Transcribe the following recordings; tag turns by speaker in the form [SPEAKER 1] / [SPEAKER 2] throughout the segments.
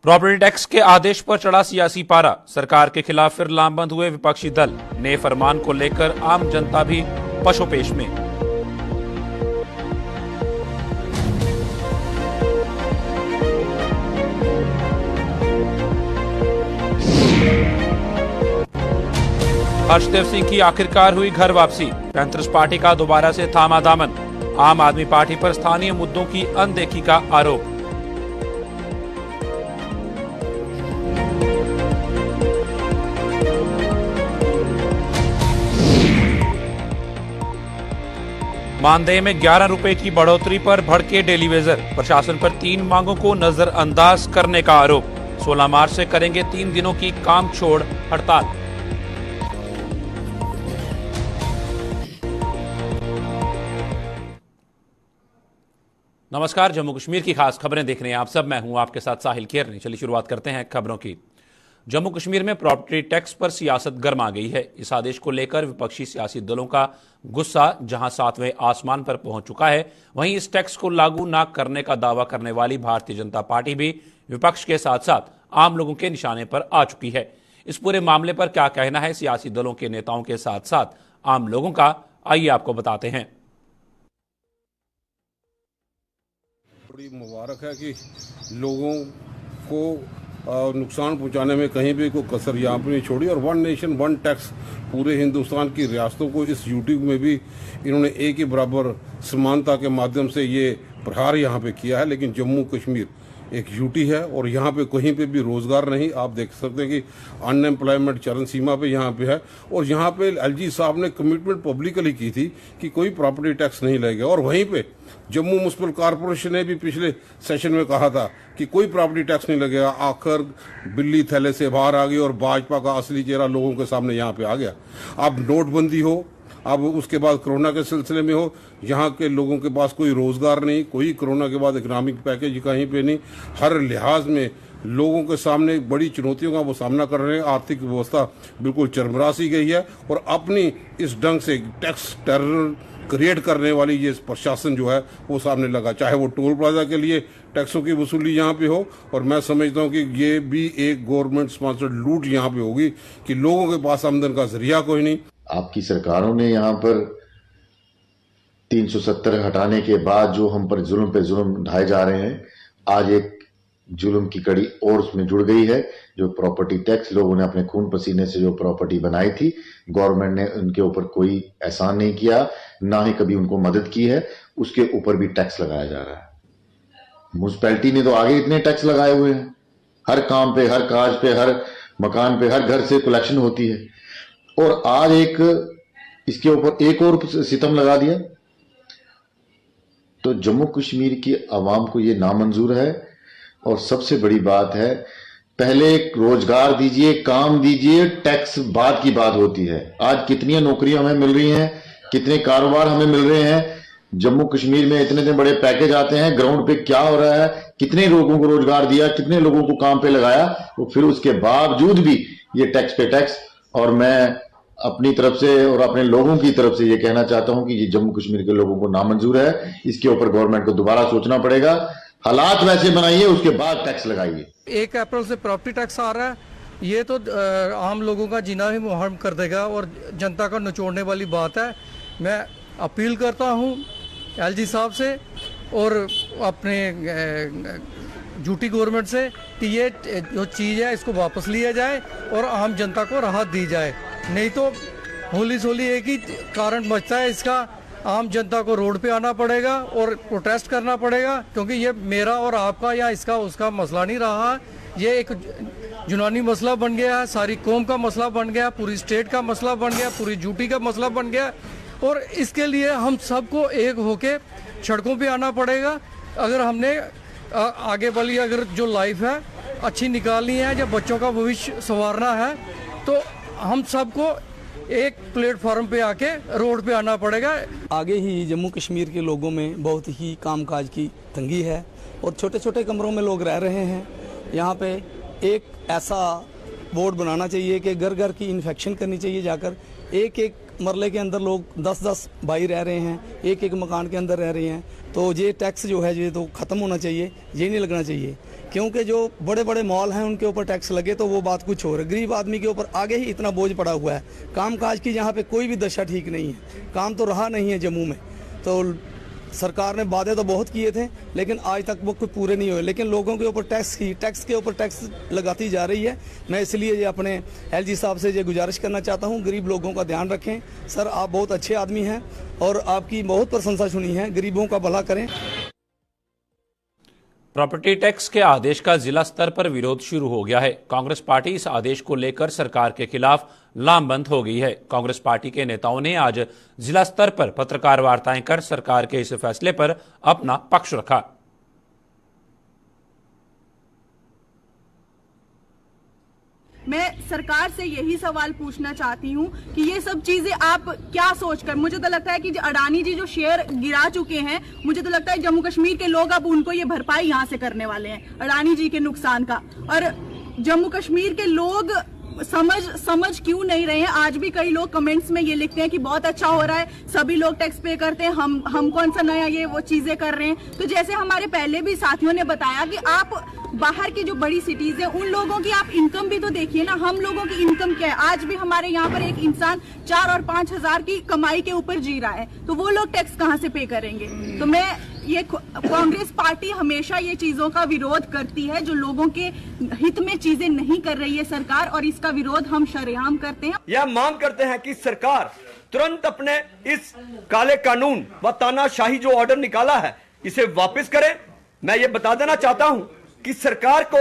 [SPEAKER 1] Property tax के आदेश पर चढ़ा सियासी पारा। सरकार के खिलाफ फिर लामबंद हुए विपक्षी दल। नए फरमान को लेकर आम जनता भी पशोपेश में। हर्षदेव सिंह की आखिरकार हुई घर वापसी। पैंथर्स पार्टी का दोबारा से थामा दामन। आम आदमी पार्टी पर स्थानीय मुद्दों की अनदेखी का आरोप। मानदेय में 11 रुपए की बढ़ोतरी पर भड़के डेली वेजर। प्रशासन पर 3 मांगों को नजरअंदाज करने का आरोप। 16 मार्च से करेंगे 3 दिनों की काम छोड़ हड़ताल। नमस्कार, जम्मू कश्मीर की खास खबरें देख रहे हैं आप सब। मैं हूं आपके साथ साहिल केरनी। चलिए शुरुआत करते हैं खबरों की। जम्मू कश्मीर में प्रॉपर्टी टैक्स पर सियासत गर्मा गई है। इस आदेश को लेकर विपक्षी सियासी दलों का गुस्सा जहां 7वें आसमान पर पहुंच चुका है, वहीं इस टैक्स को लागू न करने का दावा करने वाली भारतीय जनता पार्टी भी विपक्ष के साथ साथ आम लोगों के निशाने पर आ चुकी है। इस पूरे मामले पर क्या कहना है सियासी दलों के नेताओं के साथ साथ आम लोगों का, आइए आपको बताते हैं।
[SPEAKER 2] बड़ी मुबारक है कि लोगों को नुकसान पहुंचाने में कहीं भी कोई कसर यहाँ पर नहीं छोड़ी और वन नेशन वन टैक्स पूरे हिंदुस्तान की रियासतों को इस यूटी में भी इन्होंने एक ही बराबर समानता के माध्यम से ये प्रहार यहाँ पे किया है। लेकिन जम्मू कश्मीर एक यूटी है और यहाँ पे कहीं पे भी रोजगार नहीं। आप देख सकते हैं कि अनएम्प्लॉयमेंट चरम सीमा पे यहाँ पे है और यहाँ पे एलजी साहब ने कमिटमेंट पब्लिकली की थी कि कोई प्रॉपर्टी टैक्स नहीं लगेगा और वहीं पे जम्मू म्युनिसिपल कॉरपोरेशन ने भी पिछले सेशन में कहा था कि कोई प्रॉपर्टी टैक्स नहीं लगेगा। आखिर बिल्ली थैले से बाहर आ गई और भाजपा का असली चेहरा लोगों के सामने यहाँ पे आ गया। अब नोटबंदी हो, अब उसके बाद कोरोना के सिलसिले में हो, यहाँ के लोगों के पास कोई रोजगार नहीं, कोई कोरोना के बाद इकोनॉमिक पैकेज कहीं पे नहीं। हर लिहाज में लोगों के सामने बड़ी चुनौतियों का वो सामना कर रहे हैं। आर्थिक व्यवस्था बिल्कुल चरमरा सी गई है और अपनी इस ढंग से टैक्स टेरर क्रिएट करने वाली ये प्रशासन जो है वो सामने लगा, चाहे वो टोल प्लाजा के लिए टैक्सों की वसूली यहाँ पे हो। और मैं समझता हूँ कि ये भी एक गवर्नमेंट स्पॉन्सर्ड लूट यहाँ पे होगी कि लोगों के पास आमदन का जरिया कोई नहीं।
[SPEAKER 3] आपकी सरकारों ने यहाँ पर 370 हटाने के बाद जो हम पर जुल्म पे जुल्म ढाए जा रहे हैं, आज एक जुल्म की कड़ी और उसमें जुड़ गई है। जो प्रॉपर्टी टैक्स, लोगों ने अपने खून पसीने से जो प्रॉपर्टी बनाई थी, गवर्नमेंट ने उनके ऊपर कोई एहसान नहीं किया, ना ही कभी उनको मदद की है, उसके ऊपर भी टैक्स लगाया जा रहा है। म्युनिसिपैलिटी ने तो आगे इतने टैक्स लगाए हुए हैं, हर काम पे, हर काज पे, हर मकान पे, हर घर से कलेक्शन होती है और आज इसके ऊपर एक और सितम लगा दिया। तो जम्मू कश्मीर की आवाम को ये नामंजूर है। और सबसे बड़ी बात है, पहले रोजगार दीजिए, काम दीजिए, टैक्स बाद की बात होती है। आज कितनी नौकरियां हमें मिल रही हैं, कितने कारोबार हमें मिल रहे हैं। जम्मू कश्मीर में इतने बड़े पैकेज आते हैं, ग्राउंड पे क्या हो रहा है, कितने लोगों को रोजगार दिया, कितने लोगों को काम पे लगाया, तो फिर उसके बावजूद भी ये टैक्स पे टैक्स। और मैं अपनी तरफ से और अपने लोगों की तरफ से ये कहना चाहता हूं कि ये जम्मू कश्मीर के लोगों को नामंजूर है। इसके ऊपर गवर्नमेंट को दोबारा सोचना पड़ेगा। हालात वैसे बनाइए, उसके बाद टैक्स लगाइए।
[SPEAKER 4] 1 अप्रैल से प्रॉपर्टी टैक्स आ रहा है, ये तो आम लोगों का जीना ही मुहर्रम कर देगा और जनता का निचोड़ने वाली बात है। मैं अपील करता हूं एलजी साहब से और अपने झूठी गवर्नमेंट से कि ये जो चीज़ है इसको वापस लिया जाए और आम जनता को राहत दी जाए। नहीं तो होली सोली एक ही कारण बचता है इसका, आम जनता को रोड पे आना पड़ेगा और प्रोटेस्ट करना पड़ेगा, क्योंकि ये मेरा और आपका या इसका उसका मसला नहीं रहा। ये एक यूनानी मसला बन गया है, सारी कौम का मसला बन गया, पूरी स्टेट का मसला बन गया, पूरी यूटी का मसला बन गया और इसके लिए हम सबको एक होके सड़कों पे आना पड़ेगा। अगर हमने आगे वाली अगर जो लाइफ है अच्छी निकालनी है या बच्चों का भविष्य संवारना है, तो हम सबको एक प्लेटफॉर्म पे आके रोड पे आना पड़ेगा।
[SPEAKER 5] आगे ही जम्मू कश्मीर के लोगों में बहुत ही कामकाज की तंगी है और छोटे छोटे कमरों में लोग रह रहे हैं। यहाँ पे एक ऐसा बोर्ड बनाना चाहिए कि घर घर की इन्फेक्शन करनी चाहिए जाकर। एक एक मरले के अंदर लोग 10-10 भाई रह रहे हैं, एक एक मकान के अंदर रह रहे हैं। तो ये टैक्स जो है ये तो ख़त्म होना चाहिए, ये नहीं लगना चाहिए क्योंकि जो बड़े बड़े मॉल हैं उनके ऊपर टैक्स लगे तो वो बात कुछ और है। गरीब आदमी के ऊपर आगे ही इतना बोझ पड़ा हुआ है। कामकाज की यहाँ पे कोई भी दशा ठीक नहीं है। काम तो रहा नहीं है जम्मू में। तो सरकार ने वादे तो बहुत किए थे लेकिन आज तक वो कोई पूरे नहीं हुए। लेकिन लोगों के ऊपर टैक्स के ऊपर टैक्स लगाती जा रही है। मैं इसलिए ये अपने एलजी साहब से ये गुजारिश करना चाहता हूँ, गरीब लोगों का ध्यान रखें। सर, आप बहुत अच्छे आदमी हैं और आपकी बहुत प्रशंसा सुनी है। गरीबों का भला करें।
[SPEAKER 1] प्रॉपर्टी टैक्स के आदेश का जिला स्तर पर विरोध शुरू हो गया है। कांग्रेस पार्टी इस आदेश को लेकर सरकार के खिलाफ लामबंद हो गई है। कांग्रेस पार्टी के नेताओं ने आज जिला स्तर पर पत्रकार वार्ताएं कर सरकार के इस फैसले पर अपना पक्ष रखा।
[SPEAKER 6] मैं सरकार से यही सवाल पूछना चाहती हूँ कि ये सब चीजें आप क्या सोचकर, मुझे तो लगता है कि अडानी जी जो शेयर गिरा चुके हैं, मुझे तो लगता है जम्मू कश्मीर के लोग अब उनको ये भरपाई यहाँ से करने वाले हैं अडानी जी के नुकसान का। और जम्मू कश्मीर के लोग समझ क्यों नहीं रहे हैं। आज भी कई लोग कमेंट्स में ये लिखते हैं कि बहुत अच्छा हो रहा है, सभी लोग टैक्स पे करते हैं, हम कौन सा नया ये वो चीजें कर रहे हैं। तो जैसे हमारे पहले भी साथियों ने बताया कि आप बाहर की जो बड़ी सिटीज है उन लोगों की आप इनकम भी तो देखिए ना। हम लोगों की इनकम क्या है? आज भी हमारे यहाँ पर एक इंसान 4 और 5 हजार की कमाई के ऊपर जी रहा है, तो वो लोग टैक्स कहाँ से पे करेंगे? तो मैं ये कांग्रेस पार्टी हमेशा ये चीजों का विरोध करती है। जो लोगों के हित में चीजें नहीं कर रही है सरकार, और इसका विरोध हम शरेआम करते हैं।
[SPEAKER 7] यह मांग करते हैं कि सरकार तुरंत अपने इस काले कानून व तानाशाही जो ऑर्डर निकाला है इसे वापस करे। मैं ये बता देना चाहता हूं कि सरकार को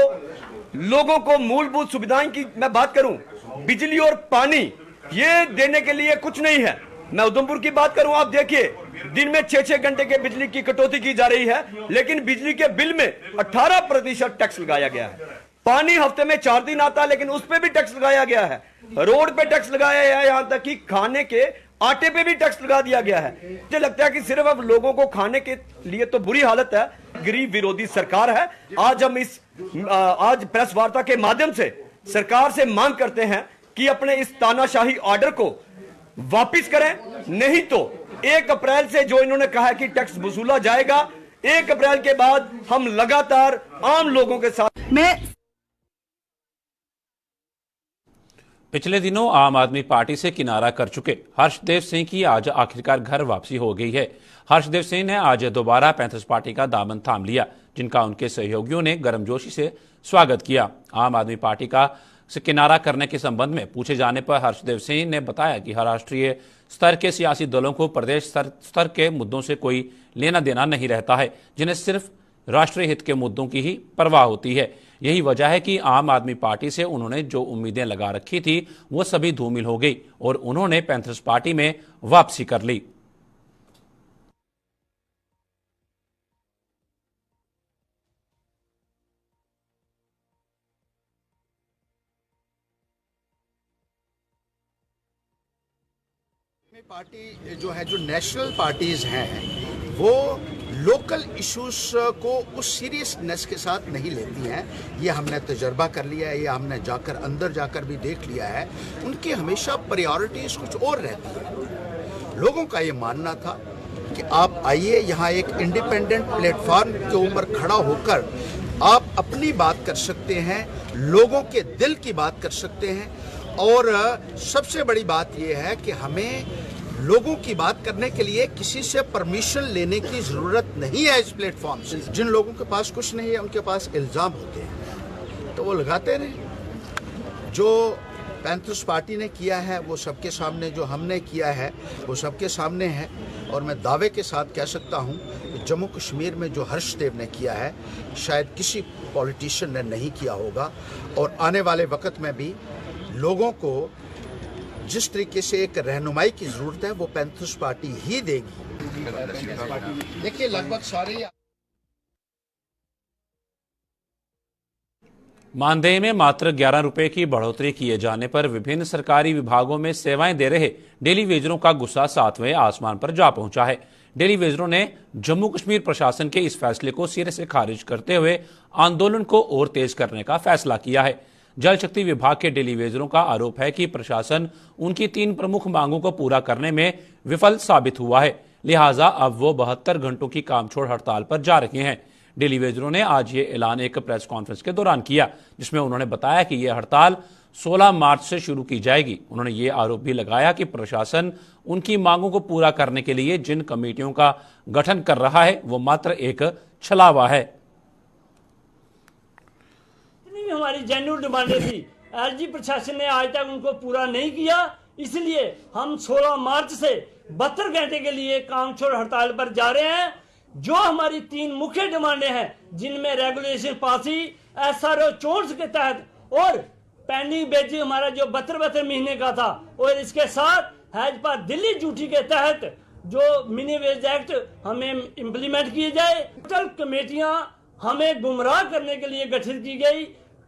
[SPEAKER 7] लोगों को मूलभूत सुविधाएं की मैं बात करूं, बिजली और पानी ये देने के लिए कुछ नहीं है। मैं उधमपुर की बात करूं, आप देखिए दिन में 6-6 घंटे के बिजली की कटौती की जा रही है, लेकिन बिजली के बिल में 18% टैक्स लगाया गया है। पानी हफ्ते में 4 दिन आता है लेकिन उस पर भी टैक्स लगाया गया है। रोड पे टैक्स लगाया गया है, यहां तक कि खाने के आटे पे भी टैक्स लगा दिया गया है। मुझे लगता है कि सिर्फ अब लोगों को खाने के लिए तो बुरी हालत है, गरीब विरोधी सरकार है। आज हम आज प्रेस वार्ता के माध्यम से सरकार से मांग करते हैं कि अपने इस तानाशाही ऑर्डर को वापिस करें, नहीं तो 1 अप्रैल से जो इन्होंने कहा है कि टैक्स वसूला जाएगा, 1 अप्रैल के बाद हम लगातार आम लोगों के साथ।
[SPEAKER 1] पिछले दिनों आम आदमी पार्टी से किनारा कर चुके हर्षदेव सिंह की आज आखिरकार घर वापसी हो गई है। हर्षदेव सिंह ने आज दोबारा पैंथर्स पार्टी का दामन थाम लिया, जिनका उनके सहयोगियों ने गर्मजोशी से स्वागत किया। आम आदमी पार्टी का से किनारा करने के संबंध में पूछे जाने पर हर्षदेव सिंह ने बताया कि राष्ट्रीय स्तर के सियासी दलों को प्रदेश स्तर के मुद्दों से कोई लेना देना नहीं रहता है, जिन्हें सिर्फ राष्ट्रीय हित के मुद्दों की ही परवाह होती है। यही वजह है कि आम आदमी पार्टी से उन्होंने जो उम्मीदें लगा रखी थी वो सभी धूमिल हो गई और उन्होंने पैंथर्स पार्टी में वापसी कर ली।
[SPEAKER 8] पार्टी जो है, जो नेशनल पार्टीज हैं वो लोकल इश्यूज को उस सीरियसनेस के साथ नहीं लेती हैं। ये हमने तजर्बा कर लिया है, ये हमने अंदर जाकर भी देख लिया है। उनकी हमेशा प्रायोरिटीज कुछ और रहती है। लोगों का ये मानना था कि आप आइए, यहाँ एक इंडिपेंडेंट प्लेटफॉर्म के ऊपर खड़ा होकर आप अपनी बात कर सकते हैं, लोगों के दिल की बात कर सकते हैं। और सबसे बड़ी बात यह है कि हमें लोगों की बात करने के लिए किसी से परमिशन लेने की जरूरत नहीं है। इस प्लेटफॉर्म से जिन लोगों के पास कुछ नहीं है उनके पास इल्जाम होते हैं, तो वो लगाते रहे। जो पैंथर्स पार्टी ने किया है वो सबके सामने, जो हमने किया है वो सबके सामने है। और मैं दावे के साथ कह सकता हूं कि जम्मू कश्मीर में जो हर्षदेव ने किया है शायद किसी पॉलिटिशियन ने नहीं किया होगा। और आने वाले वक्त में भी लोगों को जिस तरीके से एक रहनुमाई की जरूरत है वो पैंथर्स पार्टी ही देगी। देखिए लगभग सारे
[SPEAKER 1] मानदेय में मात्र 11 रुपए की बढ़ोतरी किए जाने पर विभिन्न सरकारी विभागों में सेवाएं दे रहे डेली वेजरों का गुस्सा 7वें आसमान पर जा पहुंचा है। डेली वेजरों ने जम्मू कश्मीर प्रशासन के इस फैसले को सिरे से खारिज करते हुए आंदोलन को और तेज करने का फैसला किया है। जल शक्ति विभाग के डेली वेजरों का आरोप है कि प्रशासन उनकी 3 प्रमुख मांगों को पूरा करने में विफल साबित हुआ है, लिहाजा अब वो 72 घंटों की कामछोड़ हड़ताल पर जा रहे हैं। डेली वेजरों ने आज ये ऐलान एक प्रेस कॉन्फ्रेंस के दौरान किया, जिसमें उन्होंने बताया कि यह हड़ताल 16 मार्च से शुरू की जाएगी। उन्होंने ये आरोप भी लगाया कि प्रशासन उनकी मांगों को पूरा करने के लिए जिन कमेटियों का गठन कर रहा है वो मात्र एक छलावा है।
[SPEAKER 9] इतनी भी हमारी जेन्युइन डिमांडें थी, एलजी प्रशासन ने आज तक उनको पूरा नहीं किया। इसलिए हम 16 मार्च से 72 घंटे के लिए काम छोड़ हड़ताल पर जा रहे हैं। जो हमारी 3 मुख्य डिमांडें हैं, जिनमें रेगुलेशन पासी, SRO चोर्स के तहत और पेंडिंग बेज हमारा जो 72 महीने का था, और इसके साथ हैज पर दिल्ली ड्यूटी के तहत जो मिनी वेज एक्ट हमें इम्प्लीमेंट किए जाए। टोटल कमेटियां हमें गुमराह करने के लिए गठित की गई,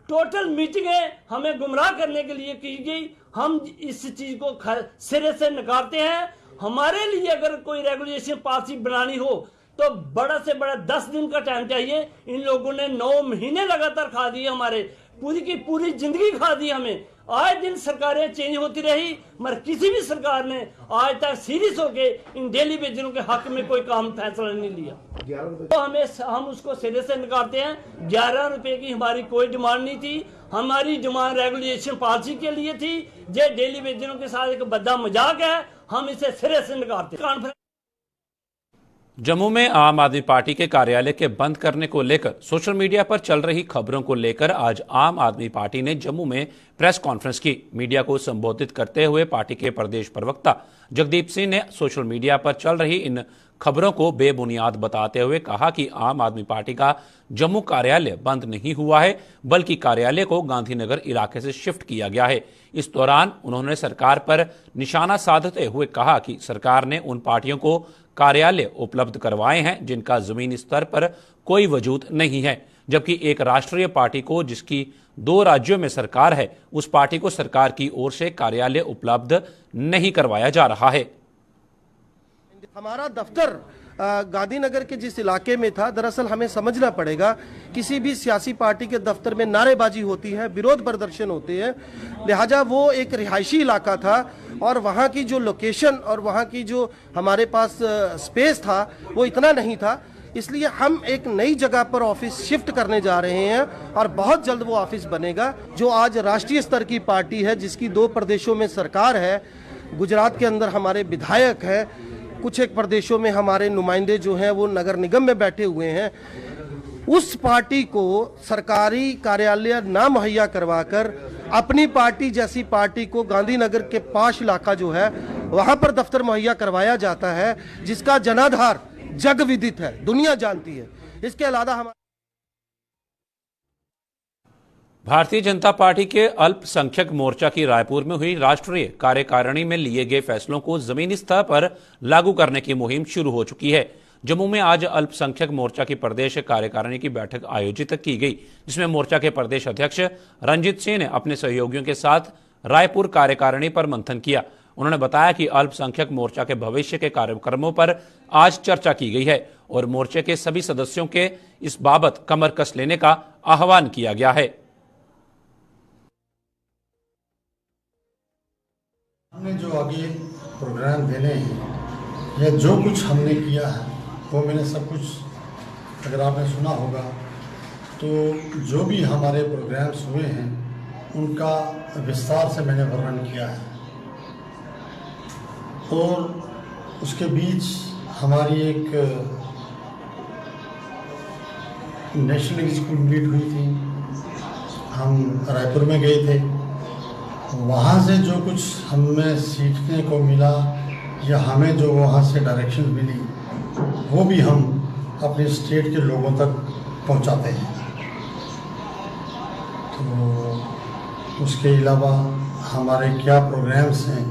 [SPEAKER 9] टोटल मीटिंगें हमें गुमराह करने के लिए की गई। हम इस चीज को सिरे से नकारते हैं। हमारे लिए अगर कोई रेगुलेशन पॉलिसी बनानी हो तो बड़ा से बड़ा 10 दिन का टाइम चाहिए। इन लोगों ने 9 महीने लगातार खा दिए, हमारे पूरी की पूरी जिंदगी खा दी हमें। आज दिन सरकारें चेंज होती रही, मगर किसी भी सरकार ने आज तक सीरियस होके इन डेली वेजरों के हक में कोई काम फैसला नहीं लिया। तो हम उसको सिरे से नकारते हैं। 11 रुपए की हमारी कोई डिमांड नहीं थी। हमारी डिमांड रेगुलेशन पॉलिसी के लिए थी। जो डेली वेजरों के साथ एक बद्दा मजाक है, हम इसे सिरे से नकारते हैं।
[SPEAKER 1] जम्मू में आम आदमी पार्टी के कार्यालय के बंद करने को लेकर सोशल मीडिया पर चल रही खबरों को लेकर आज आम आदमी पार्टी ने जम्मू में प्रेस कॉन्फ्रेंस की। मीडिया को संबोधित करते हुए पार्टी के प्रदेश प्रवक्ता जगदीप सिंह ने सोशल मीडिया पर चल रही इन खबरों को बेबुनियाद बताते हुए कहा कि आम आदमी पार्टी का जम्मू कार्यालय बंद नहीं हुआ है, बल्कि कार्यालय को गांधीनगर इलाके से शिफ्ट किया गया है। इस दौरान उन्होंने सरकार पर निशाना साधते हुए कहा कि सरकार ने उन पार्टियों को कार्यालय उपलब्ध करवाए हैं जिनका जमीनी स्तर पर कोई वजूद नहीं है, जबकि एक राष्ट्रीय पार्टी को जिसकी 2 राज्यों में सरकार है, उस पार्टी को सरकार की ओर से कार्यालय उपलब्ध नहीं करवाया जा रहा है।
[SPEAKER 10] हमारा दफ्तर गांधीनगर के जिस इलाके में था, दरअसल हमें समझना पड़ेगा, किसी भी सियासी पार्टी के दफ्तर में नारेबाजी होती है, विरोध प्रदर्शन होते हैं, लिहाजा वो एक रिहायशी इलाका था और वहाँ की जो लोकेशन और वहाँ की जो हमारे पास स्पेस था वो इतना नहीं था। इसलिए हम एक नई जगह पर ऑफिस शिफ्ट करने जा रहे हैं और बहुत जल्द वो ऑफिस बनेगा। जो आज राष्ट्रीय स्तर की पार्टी है, जिसकी 2 प्रदेशों में सरकार है, गुजरात के अंदर हमारे विधायक हैं, कुछ एक प्रदेशों में हमारे नुमाइंदे जो हैं वो नगर निगम में बैठे हुए हैं, उस पार्टी को सरकारी कार्यालय ना मुहैया करवाकर अपनी पार्टी जैसी पार्टी को गांधीनगर के पास इलाका जो है वहां पर दफ्तर मुहैया करवाया जाता है, जिसका जनाधार जग विदित है, दुनिया जानती है। इसके अलावा हम
[SPEAKER 1] भारतीय जनता पार्टी के अल्पसंख्यक मोर्चा की रायपुर में हुई राष्ट्रीय कार्यकारिणी में लिए गए फैसलों को जमीनी स्तर पर लागू करने की मुहिम शुरू हो चुकी है। जम्मू में आज अल्पसंख्यक मोर्चा की प्रदेश कार्यकारिणी की बैठक आयोजित की गई, जिसमें मोर्चा के प्रदेश अध्यक्ष रंजीत सिंह ने अपने सहयोगियों के साथ रायपुर कार्यकारिणी पर मंथन किया। उन्होंने बताया कि अल्पसंख्यक मोर्चा के भविष्य के कार्यक्रमों पर आज चर्चा की गई है और मोर्चे के सभी सदस्यों के इस बाबत कमर कस लेने का आह्वान किया गया है।
[SPEAKER 11] हमने जो आगे प्रोग्राम देने हैं या जो कुछ हमने किया है वो मैंने सब कुछ, अगर आपने सुना होगा तो जो भी हमारे प्रोग्राम्स हुए हैं उनका विस्तार से मैंने वर्णन किया है। और उसके बीच हमारी एक नेशनल एग्जीक्यूटिव मीट हुई थी, हम रायपुर में गए थे। वहाँ से जो कुछ हमें सीखने को मिला या हमें जो वहाँ से डायरेक्शन मिली वो भी हम अपने स्टेट के लोगों तक पहुँचाते हैं। तो उसके अलावा हमारे क्या प्रोग्राम्स हैं,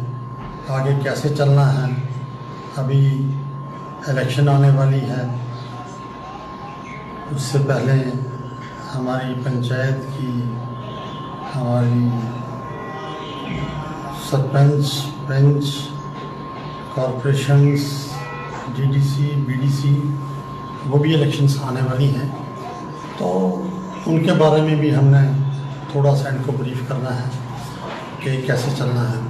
[SPEAKER 11] आगे कैसे चलना है, अभी इलेक्शन आने वाली है, उससे पहले हमारी पंचायत की, हमारी सरपंच, पंच, कॉरपोरेशंस, डीडीसी, बीडीसी, वो भी इलेक्शंस आने वाली हैं, तो उनके बारे में भी हमने थोड़ा सा इनको ब्रीफ करना है कि कैसे चलना है।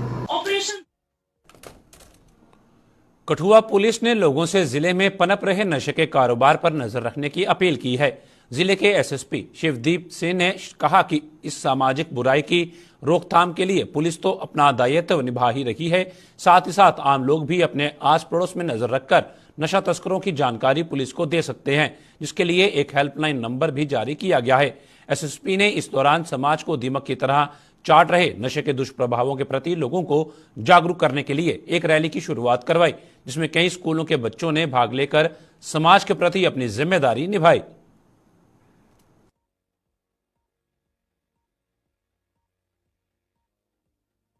[SPEAKER 1] कठुआ पुलिस ने लोगों से जिले में पनप रहे नशे के कारोबार पर नजर रखने की अपील की है। जिले के एसएसपी शिवदीप सिंह ने कहा कि इस सामाजिक बुराई की रोकथाम के लिए पुलिस तो अपना दायित्व निभा ही रही है, साथ ही साथ आम लोग भी अपने आस पड़ोस में नजर रखकर नशा तस्करों की जानकारी पुलिस को दे सकते हैं, जिसके लिए एक हेल्पलाइन नंबर भी जारी किया गया है। एसएसपी ने इस दौरान समाज को दीमक की तरह चाट रहे नशे के दुष्प्रभावों के प्रति लोगों को जागरूक करने के लिए एक रैली की शुरुआत करवाई, जिसमें कई स्कूलों के बच्चों ने भाग लेकर समाज के प्रति अपनी जिम्मेदारी निभाई।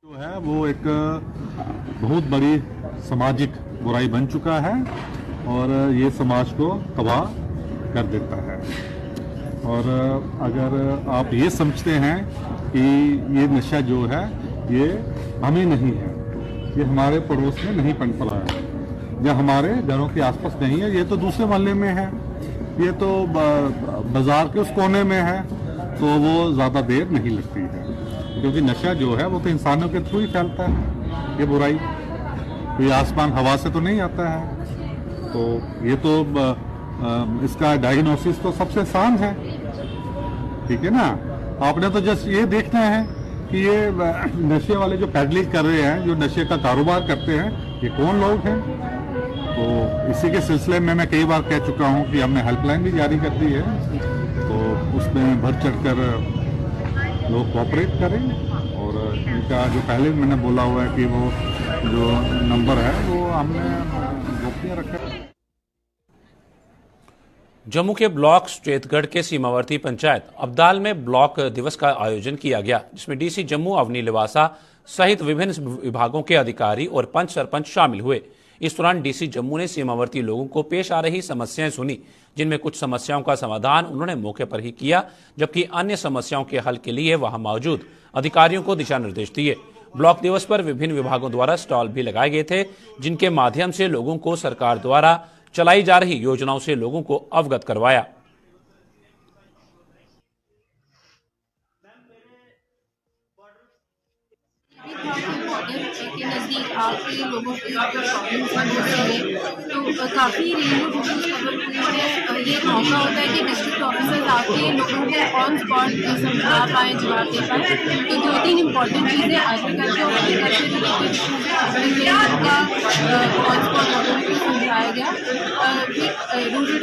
[SPEAKER 12] जो है वो एक बहुत बड़ी सामाजिक बुराई बन चुका है और ये समाज को तबाह कर देता है। और अगर आप ये समझते हैं कि ये नशा जो है ये हमें नहीं है, ये हमारे पड़ोस में नहीं पनपला है या हमारे घरों के आसपास नहीं है, ये तो दूसरे मोहल्ले में है, ये तो बाजार के उस कोने में है, तो वो ज़्यादा देर नहीं लगती है, क्योंकि नशा जो है वो तो इंसानों के थ्रू ही फैलता है। ये बुराई कोई आसमान हवा से तो नहीं आता है, तो ये तो इसका डायग्नोसिस तो सबसे आसान है, ठीक है ना। आपने तो जस्ट ये देखना है कि ये नशे वाले जो पैडलिंग कर रहे हैं, जो नशे का कारोबार करते हैं, ये कौन लोग हैं। तो इसी के सिलसिले में मैं कई बार कह चुका हूँ कि हमने हेल्पलाइन भी जारी कर दी है, तो उसमें बढ़ चढ़ कर लोग कोऑपरेट करें। और इनका जो पहले मैंने बोला हुआ है कि वो जो नंबर है वो हमने गोपनीय रखा है।
[SPEAKER 1] जम्मू के ब्लॉक श्वेतगढ़ के सीमावर्ती पंचायत अब्दाल में ब्लॉक दिवस का आयोजन किया गया, जिसमें डीसी जम्मू अवनी लिवासा सहित विभिन्न विभागों के अधिकारी और पंच सरपंच शामिल हुए। इस दौरान डीसी जम्मू ने सीमावर्ती लोगों को पेश आ रही समस्याएं सुनी, जिनमें कुछ समस्याओं का समाधान उन्होंने मौके पर ही किया, जबकि अन्य समस्याओं के हल के लिए वहां मौजूद अधिकारियों को दिशा निर्देश दिए। ब्लॉक दिवस पर विभिन्न विभागों द्वारा स्टॉल भी लगाए गए थे, जिनके माध्यम से लोगों को सरकार द्वारा चलाई जा रही योजनाओं से लोगों को अवगत करवाया।
[SPEAKER 13] के नज़दीक आके लोगों की तो काफ़ी रेडियो खबर में ये मौका होता है कि डिस्ट्रिक्ट ऑफिसर आके लोगों को ऑन स्पॉट समझा पाएँ, जवाब दे पाएँ। तो 2-3 इम्पॉर्टेंट चीज़ें एग्रीकल्चर और का ऑन स्पॉट लोगों को समझाया गया। फिर रूरल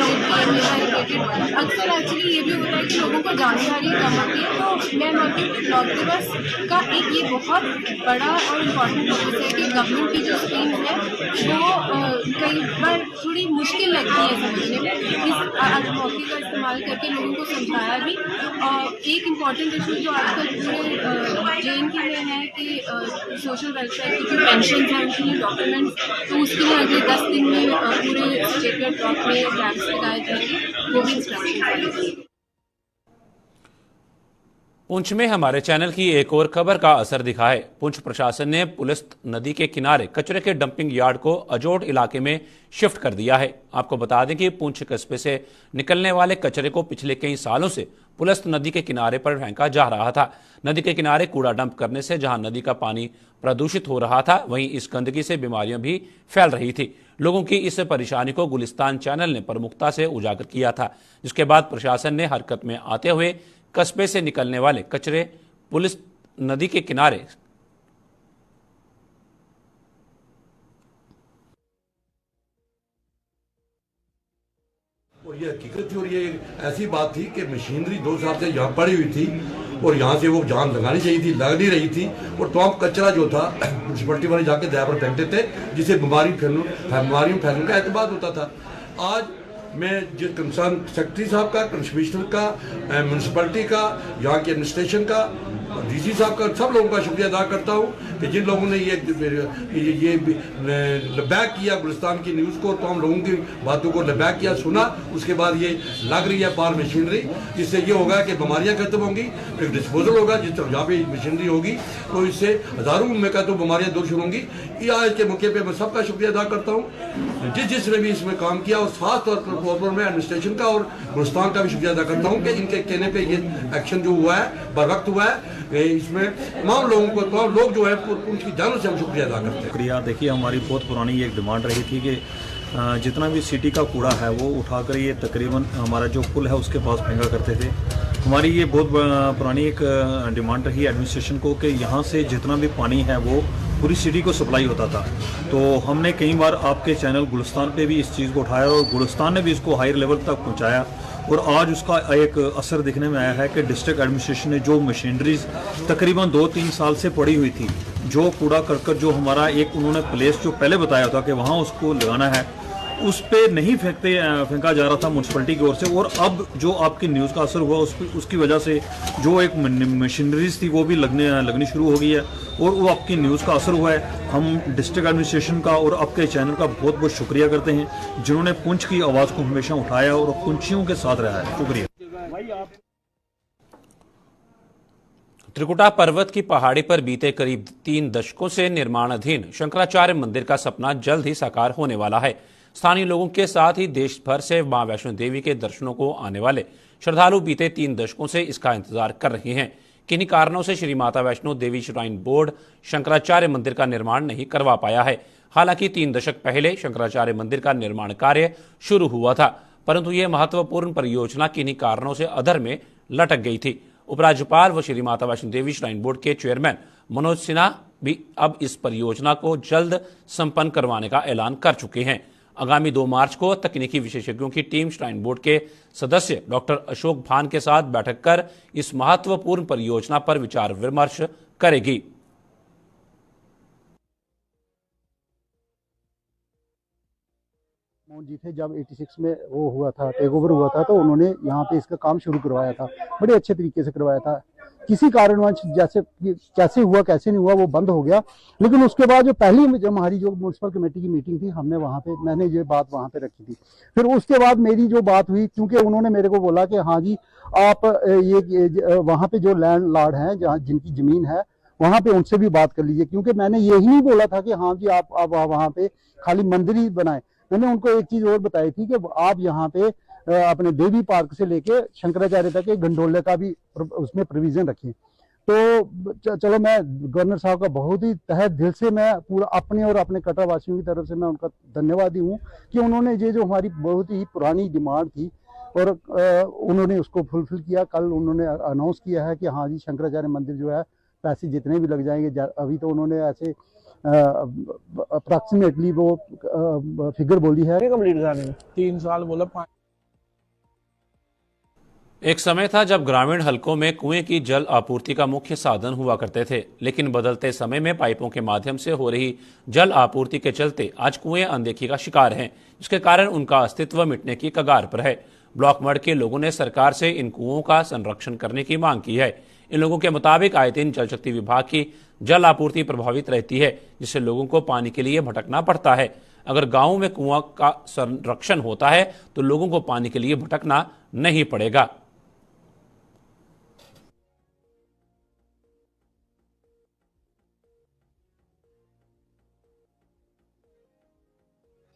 [SPEAKER 13] डेवलपमेंट अक्सर एक्चुअली ये भी होता है कि लोगों को जानकारी कम होती है, तो मैं मानती हूँ कि ब्लॉक दिवस का एक ये बहुत बड़ा और इम्पॉर्टेंट पर्पस है कि गवर्नमेंट की जो स्कीम है वो कई बार थोड़ी मुश्किल लगती है समझने में। इस मौके का इस्तेमाल करके लोगों को समझाया भी। एक इम्पॉर्टेंट इशू जो आजकल पूरे JNK में है कि सोशल वेलफेयर की जो पेंशन है उनके लिए डॉक्यूमेंट्स, तो उसके लिए अगले 10 दिन में पूरे स्टेट ब्लॉक में कैंप्स लगाए जाएंगे, वो भी इंस्ट्रक्शन।
[SPEAKER 1] पुंछ में हमारे चैनल की एक और खबर का असर दिखा है। पुंछ प्रशासन ने पुलिस्त नदी के किनारे कचरे के डंपिंग यार्ड को अजोट इलाके में शिफ्ट कर दिया है। आपको बता दें कि पुंछ कस्बे से निकलने वाले कचरे को पिछले कई सालों से पुलिस्त नदी के किनारे पर फेंका जा रहा था। नदी के किनारे कूड़ा डंप करने से जहां नदी का पानी प्रदूषित हो रहा था, वहीं इस गंदगी से बीमारियां भी फैल रही थी। लोगों की इस परेशानी को गुलिस्तान चैनल ने प्रमुखता से उजागर किया था, जिसके बाद प्रशासन ने हरकत में आते हुए कस्बे से निकलने वाले कचरे पुलिस नदी के किनारे
[SPEAKER 14] और ये हकीकत थी और ये ऐसी बात थी कि मशीनरी 2 साल से यहाँ पड़ी हुई थी और यहाँ से वो जान लगानी चाहिए थी, लग नहीं रही थी। और तमाम कचरा जो था म्यूनसिपलिटी वाले जाके दया पर फेंकते थे, जिससे बीमारियों फैलने का एतबार होता था। आज मैं जिस कंसर्न सेक्रेटरी साहब का, कमिश्नर का, म्यूनसिपलिटी का, यहाँ के एडमिनिस्ट्रेशन का, डीसी साहब का, सब लोगों का शुक्रिया अदा करता हूँ कि जिन लोगों ने ये लबैक किया गुलिस्तान की न्यूज़ को, तो हम लोगों की बातों को लबैक किया, सुना, उसके बाद ये लग रही है बाहर मशीनरी, जिससे ये होगा कि बीमारियाँ खत्म होंगी, एक डिस्पोजल होगा, जिस तरह जहाँ पे मशीनरी होगी तो इससे हज़ारों में कहता हूँ बीमारियाँ दूर शुरू होंगी। ये आज के मौके पर मैं सबका शुक्रिया अदा करता हूँ जिसने भी इसमें काम किया, और खास तौर पर मैं एडमिनिस्ट्रेशन का और गुलिस्तान का भी शुक्रिया अदा करता हूँ कि इनके कहने पर ये एक्शन जो हुआ है बर वक्त हुआ है। गए। इसमें तमाम लोगों को, तमाम लोग जो है उनकी जानों से हम शुक्रिया अदा करते हैं।
[SPEAKER 15] शुक्रिया। देखिए, हमारी बहुत पुरानी एक डिमांड रही थी कि जितना भी सिटी का कूड़ा है वो उठाकर ये तकरीबन हमारा जो पुल है उसके पास फेंका करते थे। हमारी ये बहुत पुरानी एक डिमांड रही एडमिनिस्ट्रेशन को कि यहाँ से जितना भी पानी है वो पूरी सिटी को सप्लाई होता था। तो हमने कई बार आपके चैनल गुलिस्तान पे भी इस चीज़ को उठाया और गुलिस्तान ने भी इसको हायर लेवल तक पहुँचाया और आज उसका एक असर दिखने में आया है कि डिस्ट्रिक्ट एडमिनिस्ट्रेशन ने जो मशीनरीज तकरीबन 2-3 साल से पड़ी हुई थी, जो कूड़ा करकट जो हमारा एक उन्होंने प्लेस जो पहले बताया था कि वहाँ उसको लगाना है, उस पे नहीं फेंका जा रहा था म्यूनसिपैलिटी की ओर से। और अब जो आपकी न्यूज़ का असर हुआ उसकी वजह से जो एक मशीनरीज थी वो भी लगनी शुरू हो गई है और वो आपकी न्यूज़ का असर हुआ है। हम डिस्ट्रिक्ट एडमिनिस्ट्रेशन का और आपके चैनल का बहुत बहुत शुक्रिया करते हैं जिन्होंने पुंछ की आवाज़ को हमेशा उठाया और पुंछियों के साथ रहा है। शुक्रिया।
[SPEAKER 1] त्रिकुटा पर्वत की पहाड़ी पर बीते करीब 3 दशकों से निर्माणाधीन शंकराचार्य मंदिर का सपना जल्द ही साकार होने वाला है। स्थानीय लोगों के साथ ही देश भर से मां वैष्णो देवी के दर्शनों को आने वाले श्रद्धालु बीते 3 दशकों से इसका इंतजार कर रहे हैं। किन्हीं कारणों से श्री माता वैष्णो देवी श्राइन बोर्ड शंकराचार्य मंदिर का निर्माण नहीं करवा पाया है। हालांकि 3 दशक पहले शंकराचार्य मंदिर का निर्माण कार्य शुरू हुआ था, परंतु यह महत्वपूर्ण परियोजना किन्हीं कारणों से अधर में लटक गई थी। उपराज्यपाल व श्री माता वैष्णो देवी श्राइन बोर्ड के चेयरमैन मनोज सिन्हा भी अब इस परियोजना को जल्द संपन्न करवाने का ऐलान कर चुके हैं। आगामी 2 मार्च को तकनीकी विशेषज्ञों की टीम श्राइन बोर्ड के सदस्य डॉक्टर अशोक भान के साथ बैठक कर इस महत्वपूर्ण परियोजना पर विचार विमर्श करेगी।
[SPEAKER 16] मोहन जी थे जब 86 में वो हुआ था, टेक ओवर हुआ था, तो उन्होंने यहाँ पे इसका काम शुरू करवाया था, बड़े अच्छे तरीके से करवाया था। किसी कारणवश जैसे कैसे हुआ कैसे नहीं हुआ वो बंद हो गया, लेकिन उसके बाद जो पहली जब हमारी जो म्यूनसिपल कमेटी की मीटिंग थी, हमने वहाँ पे मैंने ये बात वहाँ पे रखी थी। फिर उसके बाद मेरी जो बात हुई, क्योंकि उन्होंने मेरे को बोला कि हाँ जी आप ये वहाँ पे जो लैंड लॉर्ड हैं जहाँ जिनकी जमीन है वहाँ पे उनसे भी बात कर लीजिए, क्योंकि मैंने यही नहीं बोला था कि हाँ जी आप वहाँ पे खाली मंदिर ही बनाए। मैंने उनको एक चीज और बताई थी कि आप यहाँ पे अपने देवी पार्क से लेके शंकराचार्य तक एक गंडोले का भी उसमें प्रोविजन रखिए। तो चलो, मैं गवर्नर साहब का बहुत ही तहे दिल से मैं पूरा अपने और अपने कटरा वासियों की तरफ से मैं उनका धन्यवादी हूँ कि उन्होंने ये जो हमारी बहुत ही पुरानी डिमांड थी और उन्होंने उसको फुलफिल किया। कल उन्होंने अनाउंस किया है कि हाँ जी शंकराचार्य मंदिर जो है पैसे जितने भी लग जाएंगे, अभी तो उन्होंने ऐसे अप्रॉक्सीमेटली वो फिगर बोली है कंप्लीट करने में 3 साल बोला।
[SPEAKER 1] एक समय था जब ग्रामीण हलकों में कुएं की जल आपूर्ति का मुख्य साधन हुआ करते थे, लेकिन बदलते समय में पाइपों के माध्यम से हो रही जल आपूर्ति के चलते आज कुएं अनदेखी का शिकार हैं, जिसके कारण उनका अस्तित्व मिटने की कगार पर है। ब्लॉक मड़ के लोगों ने सरकार से इन कुओं का संरक्षण करने की मांग की है। इन लोगों के मुताबिक आए दिन जल शक्ति विभाग की जल आपूर्ति प्रभावित रहती है, जिससे लोगों को पानी के लिए भटकना पड़ता है। अगर गांव में कुआं का संरक्षण होता है तो लोगों को पानी के लिए भटकना नहीं पड़ेगा।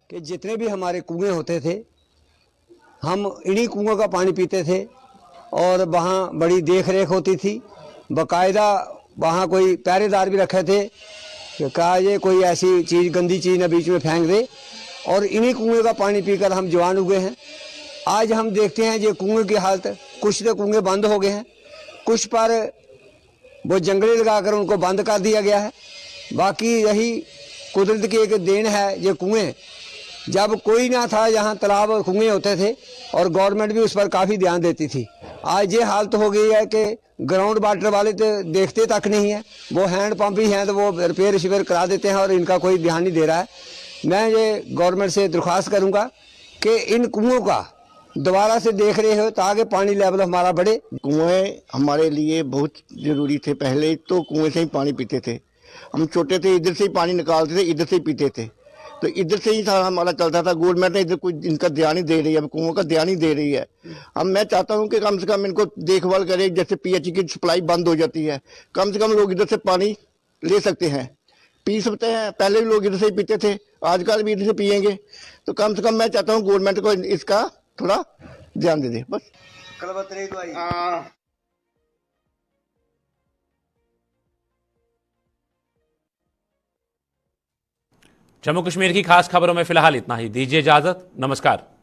[SPEAKER 17] कि जितने भी हमारे कुएं होते थे हम इन्हीं कुओं का पानी पीते थे और वहाँ बड़ी देख रेख होती थी। बाकायदा वहाँ कोई पहरेदार भी रखे थे कि कहा ये कोई ऐसी चीज़ गंदी चीज़ न बीच में फेंक दे, और इन्हीं कुएं का पानी पीकर हम जवान हुए हैं। आज हम देखते हैं ये कुएं की हालत, कुछ तो कुएं बंद हो गए हैं, कुछ पर वो जंगले लगाकर उनको बंद कर दिया गया है। बाकी यही कुदरत की एक देन है। ये कुएं जब कोई ना था, यहाँ तालाब और कुएं होते थे और गवर्नमेंट भी उस पर काफ़ी ध्यान देती थी। आज ये हालत हो गई है कि ग्राउंड वाटर वाले तो देखते तक नहीं है, वो हैंड पंप ही हैं तो वो रिपेयर शिपेयर करा देते हैं और इनका कोई ध्यान नहीं दे रहा है। मैं ये गवर्नमेंट से दरख्वास्त करूँगा कि इन कुओं का दोबारा से देख रहे हो ताकि पानी लेवल हमारा बढ़े।
[SPEAKER 18] कुएं हमारे लिए बहुत ज़रूरी थे। पहले तो कुएं से ही पानी पीते थे, हम छोटे थे इधर से ही पानी निकालते थे, इधर से ही पीते थे, तो इधर से ही सारा हमारा चलता था। गवर्नमेंट ने इधर कोई इनका ध्यान ही दे रही है, कुओं का ध्यान ही दे रही है। अब मैं चाहता हूँ कि कम से कम इनको देखभाल करे। जैसे पीएचई की सप्लाई बंद हो जाती है, कम से कम लोग इधर से पानी ले सकते हैं, पी सकते हैं। पहले भी लोग इधर से ही पीते थे, आजकल भी इधर से पियेंगे। तो कम से कम मैं चाहता हूँ गवर्नमेंट को इसका थोड़ा ध्यान दे दे बस।
[SPEAKER 1] जम्मू कश्मीर की खास खबरों में फिलहाल इतना ही। दीजिए इजाजत, नमस्कार।